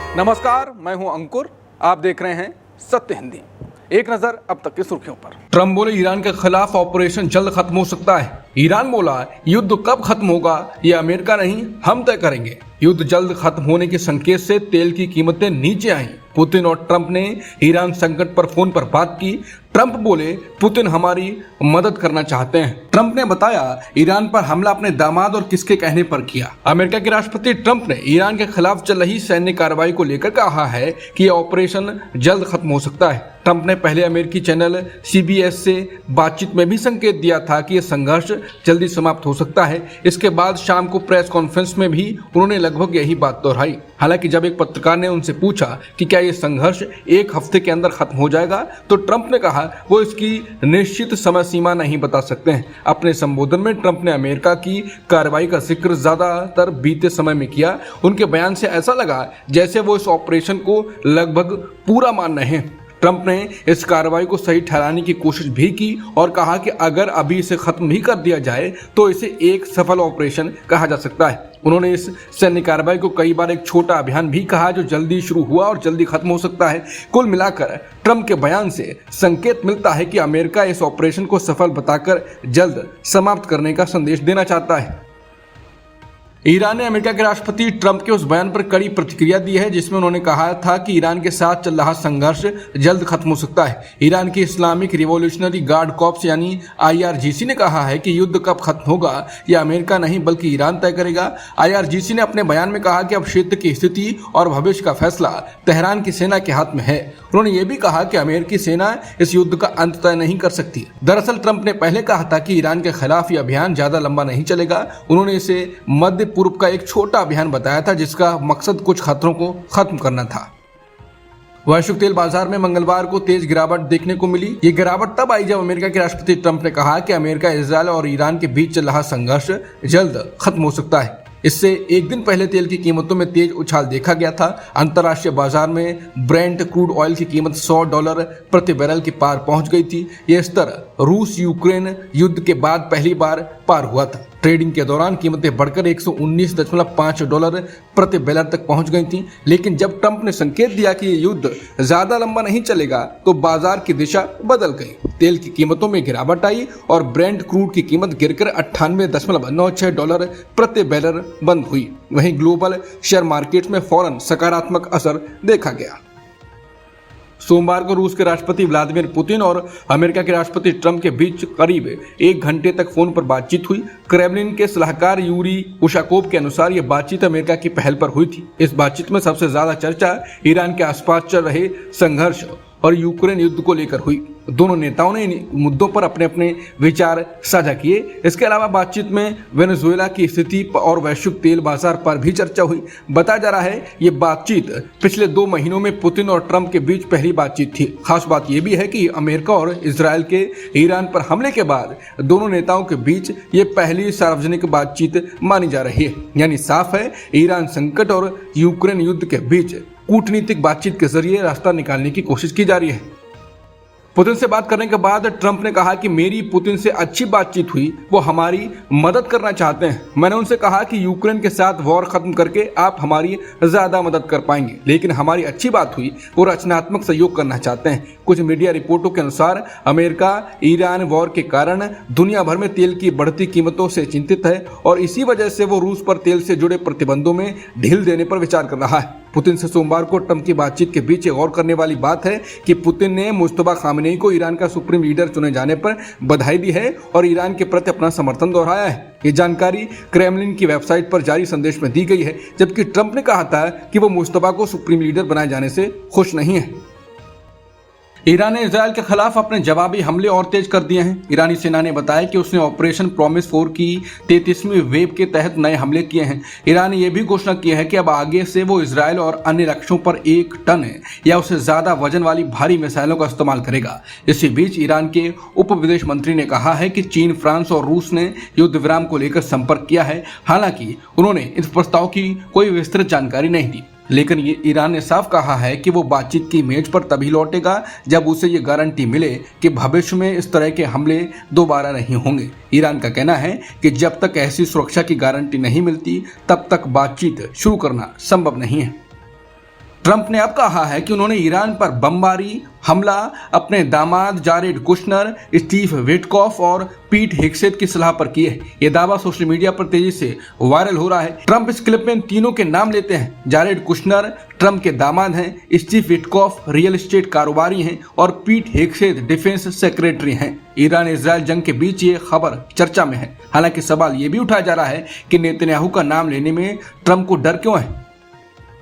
नमस्कार, मैं हूं अंकुर। आप देख रहे हैं सत्य हिंदी। एक नजर अब तक की सुर्खियों पर। ट्रंप बोले ईरान के खिलाफ ऑपरेशन जल्द खत्म हो सकता है। ईरान बोला युद्ध कब खत्म होगा ये अमेरिका नहीं हम तय करेंगे। युद्ध जल्द खत्म होने के संकेत से तेल की कीमतें नीचे आईं। पुतिन और ट्रंप ने ईरान संकट पर फोन पर बात की। ट्रंप बोले पुतिन हमारी मदद करना चाहते हैं। ट्रंप ने बताया ईरान पर हमला अपने दामाद और किसके कहने पर किया। अमेरिका के राष्ट्रपति ट्रंप ने ईरान के खिलाफ चल रही सैन्य कार्रवाई को लेकर कहा है कि यह ऑपरेशन जल्द खत्म हो सकता है। ट्रंप ने पहले अमेरिकी चैनल CBS से बातचीत में भी संकेत दिया था कि यह संघर्ष जल्दी समाप्त हो सकता है। इसके बाद शाम को प्रेस कॉन्फ्रेंस में भी उन्होंने लगभग यही बात दोहराई। हालांकि जब एक पत्रकार ने उनसे पूछा कि क्या यह संघर्ष एक हफ्ते के अंदर खत्म हो जाएगा, तो ट्रंप ने कहा वो इसकी निश्चित समय सीमा नहीं बता सकते हैं। अपने संबोधन में ट्रंप ने अमेरिका की कार्रवाई का जिक्र ज्यादातर बीते समय में किया। उनके बयान से ऐसा लगा जैसे वो इस ऑपरेशन को लगभग पूरा मान रहे हैं। ट्रंप ने इस कार्रवाई को सही ठहराने की कोशिश भी की और कहा कि अगर अभी इसे खत्म भी कर दिया जाए तो इसे एक सफल ऑपरेशन कहा जा सकता है। उन्होंने इस सैन्य कार्रवाई को कई बार एक छोटा अभियान भी कहा जो जल्दी शुरू हुआ और जल्दी खत्म हो सकता है। कुल मिलाकर ट्रंप के बयान से संकेत मिलता है कि अमेरिका इस ऑपरेशन को सफल बताकर जल्द समाप्त करने का संदेश देना चाहता है। ईरान ने अमेरिका के राष्ट्रपति ट्रंप के उस बयान पर कड़ी प्रतिक्रिया दी है जिसमें उन्होंने कहा था कि ईरान के साथ चल रहा संघर्ष जल्द खत्म हो सकता है। ईरान की इस्लामिक रिवॉल्यूशनरी गार्ड कॉर्प्स यानी IRGC ने कहा है कि युद्ध कब खत्म होगा यह अमेरिका नहीं बल्कि ईरान तय करेगा। IRGC ने अपने बयान में कहा कि अब क्षेत्र की स्थिति और भविष्य का फैसला तेहरान की सेना के हाथ में है। उन्होंने ये भी कहा कि अमेरिकी सेना इस युद्ध का अंत तय नहीं कर सकती। दरअसल ट्रंप ने पहले कहा था कि ईरान के खिलाफ यह अभियान ज्यादा लंबा नहीं चलेगा। उन्होंने इसे मध्य पूर्व का एक छोटा अभियान बताया था जिसका मकसद कुछ खतरों को खत्म करना था। वैश्विक तेल बाजार में मंगलवार को तेज गिरावट देखने को मिली। ये गिरावट तब आई जब अमेरिका के राष्ट्रपति ट्रंप ने कहा कि अमेरिका, इजरायल और ईरान के बीच चल रहा संघर्ष जल्द खत्म हो सकता है। इससे एक दिन पहले तेल की कीमतों में तेज उछाल देखा गया था। अंतर्राष्ट्रीय बाजार में ब्रेंट क्रूड ऑयल की कीमत $100 प्रति बैरल के पार पहुंच गई थी। यह स्तर रूस यूक्रेन युद्ध के बाद पहली बार पार हुआ था। ट्रेडिंग के दौरान कीमतें बढ़कर $119.5 प्रति बैरल तक पहुंच गई थी। लेकिन जब ट्रंप ने संकेत दिया कि यह युद्ध ज्यादा लंबा नहीं चलेगा तो बाजार की दिशा बदल गई। तेल की कीमतों में गिरावट आई और ब्रेंट क्रूड की कीमत गिरकर $98.96 प्रति बैरल बंद हुई। वहीं ग्लोबल शेयर मार्केट में फौरन सकारात्मक असर देखा गया। सोमवार को रूस के राष्ट्रपति व्लादिमीर पुतिन और अमेरिका के राष्ट्रपति ट्रंप के बीच करीब 1 घंटे तक फोन पर बातचीत हुई। क्रेमलिन के सलाहकार यूरी उशाकोव के अनुसार यह बातचीत अमेरिका की पहल पर हुई थी। इस बातचीत में सबसे ज्यादा चर्चा ईरान के आसपास चल रहे संघर्ष और यूक्रेन युद्ध को लेकर हुई। दोनों नेताओं ने इन मुद्दों पर अपने अपने विचार साझा किए। इसके अलावा बातचीत में वेनेजुएला की स्थिति और वैश्विक तेल बाजार पर भी चर्चा हुई। बताया जा रहा है ये बातचीत पिछले 2 महीनों में पुतिन और ट्रंप के बीच पहली बातचीत थी। खास बात यह भी है कि अमेरिका और इजरायल के ईरान पर हमले के बाद दोनों नेताओं के बीच ये पहली सार्वजनिक बातचीत मानी जा रही है। यानी साफ है ईरान संकट और यूक्रेन युद्ध के बीच कूटनीतिक बातचीत के जरिए रास्ता निकालने की कोशिश की जा रही है। पुतिन से बात करने के बाद ट्रंप ने कहा कि मेरी पुतिन से अच्छी बातचीत हुई, वो हमारी मदद करना चाहते हैं। मैंने उनसे कहा कि यूक्रेन के साथ वॉर खत्म करके आप हमारी ज्यादा मदद कर पाएंगे, लेकिन हमारी अच्छी बात हुई, वो रचनात्मक सहयोग करना चाहते हैं। कुछ मीडिया रिपोर्टों के अनुसार अमेरिका ईरान वॉर के कारण दुनिया भर में तेल की बढ़ती कीमतों से चिंतित है और इसी वजह से वो रूस पर तेल से जुड़े प्रतिबंधों में ढील देने पर विचार कर रहा है। पुतिन से सोमवार को ट्रंप की बातचीत के बीच गौर करने वाली बात है कि पुतिन ने मुस्तफा खामेनेई को ईरान का सुप्रीम लीडर चुने जाने पर बधाई दी है और ईरान के प्रति अपना समर्थन दोहराया है। ये जानकारी क्रेमलिन की वेबसाइट पर जारी संदेश में दी गई है, जबकि ट्रंप ने कहा था कि वो मुस्तफा को सुप्रीम लीडर बनाए जाने से खुश नहीं है। ईरान ने इजरायल के खिलाफ अपने जवाबी हमले और तेज कर दिए हैं। ईरानी सेना ने बताया कि उसने ऑपरेशन प्रॉमिस 4 की 33वीं वेव के तहत नए हमले किए हैं। ईरान ने यह भी घोषणा की है कि अब आगे से वो इजरायल और अन्य लक्ष्यों पर 1 टन या उससे ज्यादा वजन वाली भारी मिसाइलों का इस्तेमाल करेगा। इसी बीच ईरान के उप विदेश मंत्री ने कहा है कि चीन, फ्रांस और रूस ने युद्ध विराम को लेकर संपर्क किया है। हालांकि उन्होंने इस प्रस्ताव की कोई विस्तृत जानकारी नहीं दी, लेकिन ये ईरान ने साफ कहा है कि वो बातचीत की मेज पर तभी लौटेगा जब उसे ये गारंटी मिले कि भविष्य में इस तरह के हमले दोबारा नहीं होंगे। ईरान का कहना है कि जब तक ऐसी सुरक्षा की गारंटी नहीं मिलती तब तक बातचीत शुरू करना संभव नहीं है। ट्रंप ने अब कहा है कि उन्होंने ईरान पर बमबारी हमला अपने दामाद जारेड कुशनर, स्टीव विटकॉफ और पीट हेग्सेट की सलाह पर किया है। यह दावा सोशल मीडिया पर तेजी से वायरल हो रहा है। ट्रंप इस क्लिप में इन तीनों के नाम लेते हैं। जारेड कुशनर ट्रंप के दामाद हैं, स्टीव विटकॉफ रियल एस्टेट कारोबारी हैं और पीट हेग्सेट डिफेंस सेक्रेटरी हैं। ईरान इजराइल जंग के बीच ये खबर चर्चा में है। हालांकि सवाल ये भी उठाया जा रहा है कि नेतन्याहू का नाम लेने में ट्रंप को डर क्यों है।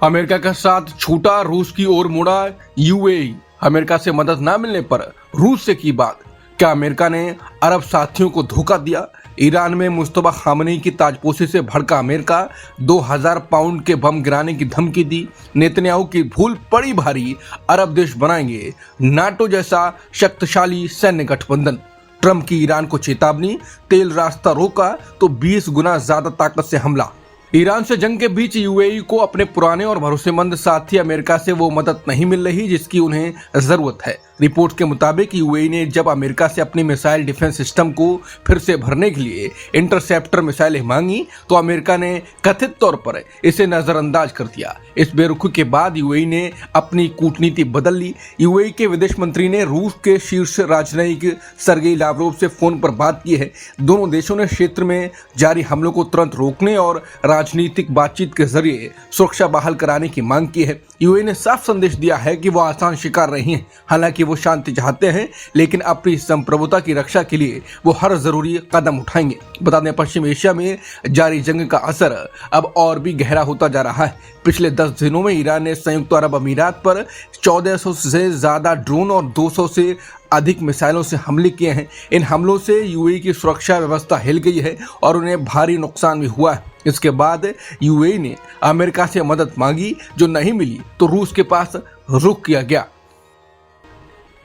अमेरिका का साथ छूटा, रूस की ओर मुड़ा यूएई। अमेरिका से मदद न मिलने पर रूस से की बात। क्या अमेरिका ने अरब साथियों को धोखा दिया? ईरान में मुस्तफा खामनेई की ताजपोशी से भड़का अमेरिका, 2000 पाउंड के बम गिराने की धमकी दी। नेतन्याहू की भूल पड़ी भारी, अरब देश बनाएंगे नाटो जैसा शक्तिशाली सैन्य गठबंधन। ट्रंप की ईरान को चेतावनी, तेल रास्ता रोका तो 20 गुना ज्यादा ताकत से हमला। ईरान से जंग के बीच यूएई को अपने पुराने और भरोसेमंद साथी अमेरिका से वो मदद नहीं मिल रही जिसकी उन्हें जरूरत है। रिपोर्ट के मुताबिक यूएई ने जब अमेरिका से अपनी मिसाइल डिफेंस सिस्टम को फिर से भरने के लिए इंटरसेप्टर मिसाइलें मांगी तो अमेरिका ने कथित तौर पर इसे नजरअंदाज कर दिया। इस बेरुखी के बाद यूएई ने अपनी कूटनीति बदल ली। यूएई के विदेश मंत्री ने रूस के शीर्ष राजनयिक सर्गेई लावरोव से फोन पर बात की है। दोनों देशों ने क्षेत्र में जारी हमलों को तुरंत रोकने और राजनीतिक बातचीत के जरिए सुरक्षा बहाल कराने की मांग की है। यूएई ने साफ संदेश दिया है कि वो आसान शिकार नहीं है। हालांकि वो शांति चाहते हैं, लेकिन अपनी संप्रभुता की रक्षा के लिए वो हर जरूरी कदम उठाएंगे। बता दें, पश्चिम एशिया में जारी जंग का असर अब और भी गहरा होता जा रहा है। पिछले 10 दिनों में ईरान ने संयुक्त अरब अमीरात पर 1400 से ज्यादा ड्रोन और 200 से अधिक मिसाइलों से हमले किए हैं। इन हमलों से यूएई की सुरक्षा व्यवस्था हिल गई है और उन्हें भारी नुकसान भी हुआ है। इसके बाद यूएई ने अमेरिका से मदद मांगी, जो नहीं मिली तो रूस के पास रुख किया गया।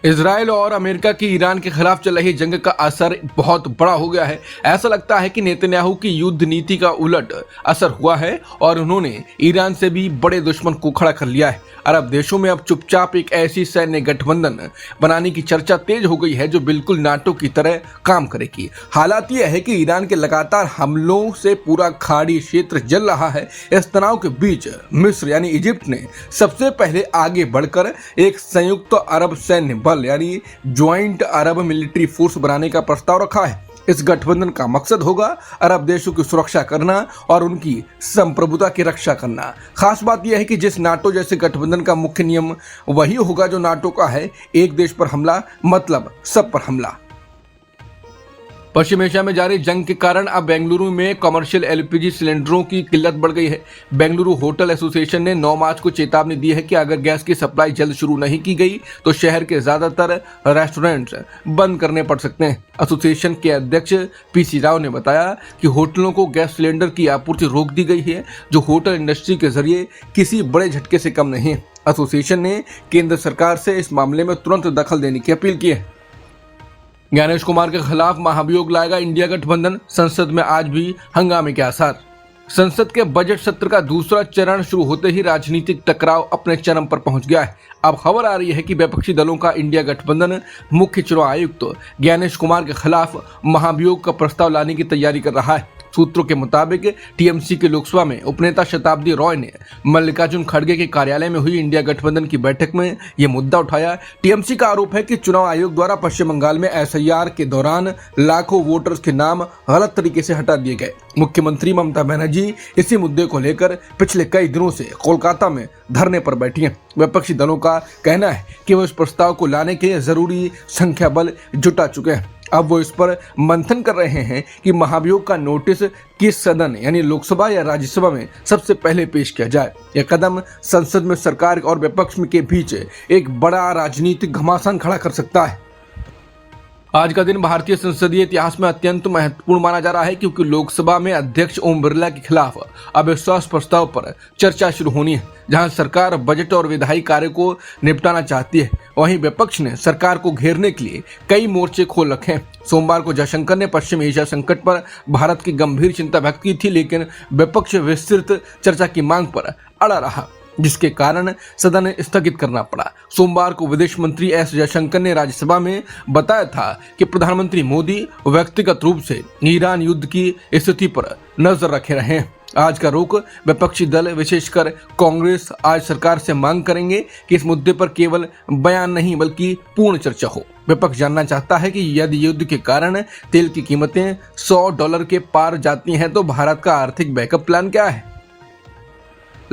इजराइल और अमेरिका की ईरान के खिलाफ चल रही जंग का असर बहुत बड़ा हो गया है। ऐसा लगता है कि नेतन्याहू की युद्ध नीति का उलट असर हुआ है और उन्होंने ईरान से भी बड़े दुश्मन को खड़ा कर लिया है। अरब देशों में अब चुपचाप एक ऐसी सैन्य गठबंधन बनाने की चर्चा तेज हो गई है जो बिल्कुल नाटो की तरह काम करेगी। हालात यह है कि ईरान के लगातार हमलों से पूरा खाड़ी क्षेत्र जल रहा है। इस तनाव के बीच मिस्र यानी इजिप्ट ने सबसे पहले आगे बढ़कर एक संयुक्त अरब सैन्य बल यानी ज्वाइंट अरब मिलिट्री फोर्स बनाने का प्रस्ताव रखा है। इस गठबंधन का मकसद होगा अरब देशों की सुरक्षा करना और उनकी संप्रभुता की रक्षा करना। खास बात यह है कि जिस नाटो जैसे गठबंधन का मुख्य नियम वही होगा जो नाटो का है, एक देश पर हमला मतलब सब पर हमला। पश्चिम एशिया में जारी जंग के कारण अब बेंगलुरु में कमर्शियल एलपीजी सिलेंडरों की किल्लत बढ़ गई है। बेंगलुरु होटल एसोसिएशन ने 9 मार्च को चेतावनी दी है कि अगर गैस की सप्लाई जल्द शुरू नहीं की गई तो शहर के ज्यादातर रेस्टोरेंट्स बंद करने पड़ सकते हैं। एसोसिएशन के अध्यक्ष पीसी राव ने बताया कि होटलों को गैस सिलेंडर की आपूर्ति रोक दी गई है, जो होटल इंडस्ट्री के जरिए किसी बड़े झटके से कम नहीं है। एसोसिएशन ने केंद्र सरकार से इस मामले में तुरंत दखल देने की अपील की है। ज्ञानेश कुमार के खिलाफ महाभियोग लाएगा इंडिया गठबंधन, संसद में आज भी हंगामे के आसार। संसद के बजट सत्र का दूसरा चरण शुरू होते ही राजनीतिक टकराव अपने चरम पर पहुंच गया है। अब खबर आ रही है कि विपक्षी दलों का इंडिया गठबंधन मुख्य चुनाव आयुक्त ज्ञानेश कुमार के खिलाफ महाभियोग का प्रस्ताव लाने की तैयारी कर रहा है। सूत्रों के मुताबिक टीएमसी के लोकसभा में उपनेता शताब्दी रॉय ने मल्लिकार्जुन खड़गे के कार्यालय में हुई इंडिया गठबंधन की बैठक में यह मुद्दा उठाया। टीएमसी का आरोप है कि चुनाव आयोग द्वारा पश्चिम बंगाल में एसआईआर के दौरान लाखों वोटर्स के नाम गलत तरीके से हटा दिए गए। मुख्यमंत्री ममता बनर्जी इसी मुद्दे को लेकर पिछले कई दिनों से कोलकाता में धरने पर बैठी हैं। विपक्षी दलों का कहना है कि वो इस प्रस्ताव को लाने के लिए जरूरी संख्या बल जुटा चुके हैं। अब वो इस पर मंथन कर रहे हैं कि महाभियोग का नोटिस किस सदन यानी लोकसभा या राज्यसभा में सबसे पहले पेश किया जाए। यह कदम संसद में सरकार और विपक्ष के बीच एक बड़ा राजनीतिक घमासान खड़ा कर सकता है। आज का दिन भारतीय संसदीय इतिहास में अत्यंत महत्वपूर्ण माना जा रहा है, क्योंकि लोकसभा में अध्यक्ष ओम बिरला के खिलाफ अविश्वास प्रस्ताव पर चर्चा शुरू होनी है। जहां सरकार बजट और विधायी कार्य को निपटाना चाहती है, वहीं विपक्ष ने सरकार को घेरने के लिए कई मोर्चे खोल रखे हैं। सोमवार को जयशंकर ने पश्चिम एशिया संकट पर भारत की गंभीर चिंता व्यक्त की थी, लेकिन विपक्ष विस्तृत चर्चा की मांग पर अड़ा रहा, जिसके कारण सदन स्थगित करना पड़ा। सोमवार को विदेश मंत्री एस जयशंकर ने राज्यसभा में बताया था कि प्रधानमंत्री मोदी व्यक्तिगत रूप से ईरान युद्ध की स्थिति पर नजर रखे रहे हैं। आज का रुख विपक्षी दल विशेषकर कांग्रेस आज सरकार से मांग करेंगे कि इस मुद्दे पर केवल बयान नहीं बल्कि पूर्ण चर्चा हो। विपक्ष जानना चाहता है कि यदि युद्ध के कारण तेल की कीमतें $100 के पार जाती हैं तो भारत का आर्थिक बैकअप प्लान क्या है।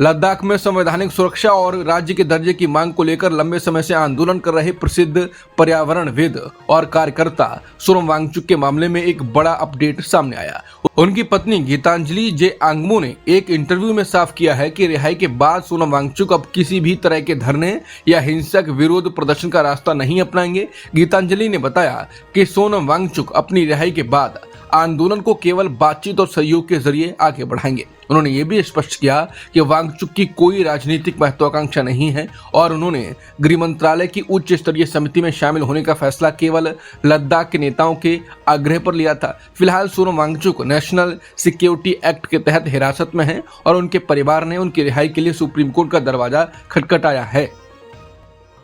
लद्दाख में संवैधानिक सुरक्षा और राज्य के दर्जे की मांग को लेकर लंबे समय से आंदोलन कर रहे प्रसिद्ध पर्यावरणविद और कार्यकर्ता सोनम वांगचुक के मामले में एक बड़ा अपडेट सामने आया। उनकी पत्नी गीतांजलि जे आंगमो ने एक इंटरव्यू में साफ किया है कि रिहाई के बाद सोनम वांगचुक अब किसी भी तरह के धरने या हिंसक विरोध प्रदर्शन का रास्ता नहीं अपनाएंगे। गीतांजलि ने बताया कि सोनम वांगचुक अपनी रिहाई के बाद आंदोलन को केवल बातचीत और सहयोग के जरिए आगे बढ़ाएंगे। उन्होंने ये भी स्पष्ट किया कि वांगचुक की कोई राजनीतिक महत्वाकांक्षा नहीं है और उन्होंने गृह मंत्रालय की उच्च स्तरीय समिति में शामिल होने का फैसला केवल लद्दाख के नेताओं के आग्रह पर लिया था। फिलहाल Sonam Wangchuk National Security Act के तहत हिरासत में हैं और उनके परिवार ने उनकी रिहाई के लिए सुप्रीम कोर्ट का दरवाजा खटखटाया है।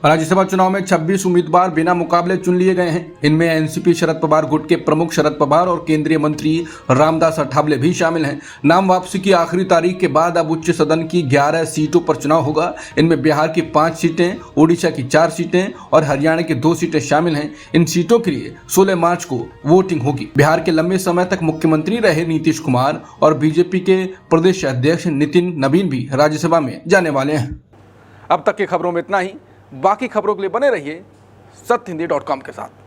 राज्यसभा चुनाव में 26 उम्मीदवार बिना मुकाबले चुन लिए गए हैं। इनमें एनसीपी शरद पवार गुट के प्रमुख शरद पवार और केंद्रीय मंत्री रामदास अठावले भी शामिल हैं। नाम वापसी की आखिरी तारीख के बाद अब उच्च सदन की 11 सीटों पर चुनाव होगा। इनमें बिहार की 5 सीटें, ओडिशा की 4 सीटें और हरियाणा की 2 सीटें शामिल हैं। इन सीटों के लिए 16 मार्च को वोटिंग होगी। बिहार के लंबे समय तक मुख्यमंत्री रहे नीतीश कुमार और बीजेपी के प्रदेश अध्यक्ष नितिन नवीन भी राज्यसभा में जाने वाले हैं। अब तक की खबरों में इतना ही। बाकी खबरों के लिए बने रहिए सत्यहिंदी.com के साथ।